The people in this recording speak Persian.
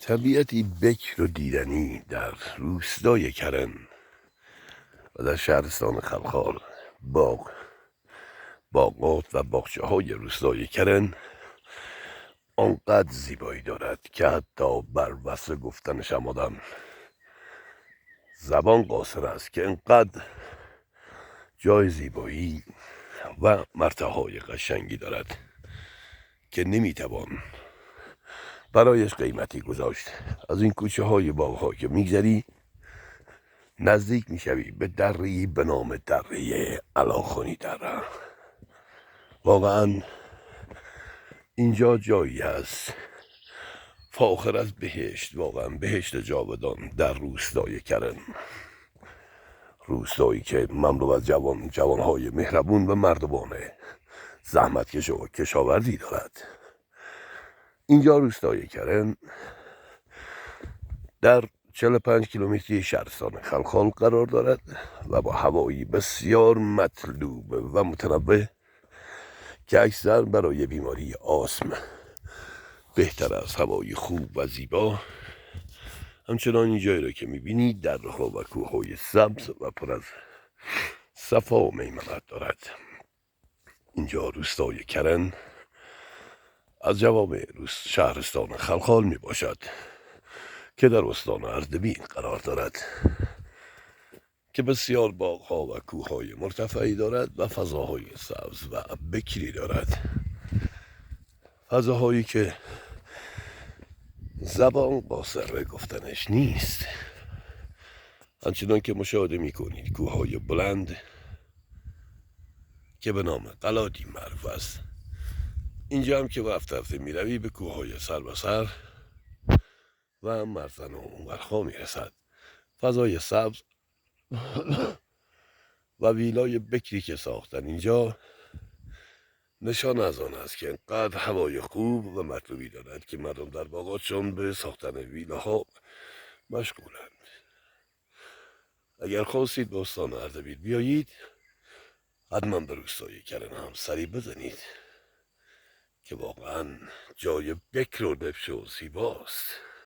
طبیعتی بکر و دیدنی در روستای کرن و در شهرستان خلخال. باغات و باغچه های روستای کرن آنقدر زیبایی دارد که حتی بر وصف گفتنش هم آدم زبان قاصر است که انقدر جای زیبایی و مرتاحهای قشنگی دارد که نمیتوان برایش قیمتی گذاشت. از این کوچه های باغ ها که میگذری نزدیک میشوی به دره‌ای به نام دره الاخانی دره. واقعا اینجا جایی هست فاخر از بهشت، واقعا بهشت جاودان در روستای کرن. روستایی که مملو از جوانهای مهربون و مردمان زحمتکش و کشاورزی دارد. اینجا روستای کرن در 45 کیلومتری شهرستان خلخال قرار دارد و با هوایی بسیار مطلوب و متنوع که اکثر برای بیماری آسم بهتر از هوای خوب و زیبا. همچنان این جایی را که میبینید درها و کوههای سبز و پر از صفا و میمنت دارد. اینجا روستای کرن از جوامع شهرستان خلخال میباشد که در استان اردبیل قرار دارد که بسیار باغها و کوههای مرتفعی دارد و فضاهای سبز و بکری دارد. فضاهایی که زبان قاصر گفتنش نیست. همچنان که مشاهده میکنید کوههای بلند که به نام قلادی معروف است. اینجا هم که وقت رفته میروی به کوههای سر به سر و مرزن و اونورها میرسد. فضای سبز و ویلای بکری که ساختن اینجا نشان از آن است که انقدر هوای خوب و مطلوبی دارد که مردم در باغاتشون به ساختن ویلاها مشغولند. اگر خواستید به استان اردبیل بیایید حتما به روستای کرن هم سری بزنید که واقعا جای بکر و دبش و زیباست.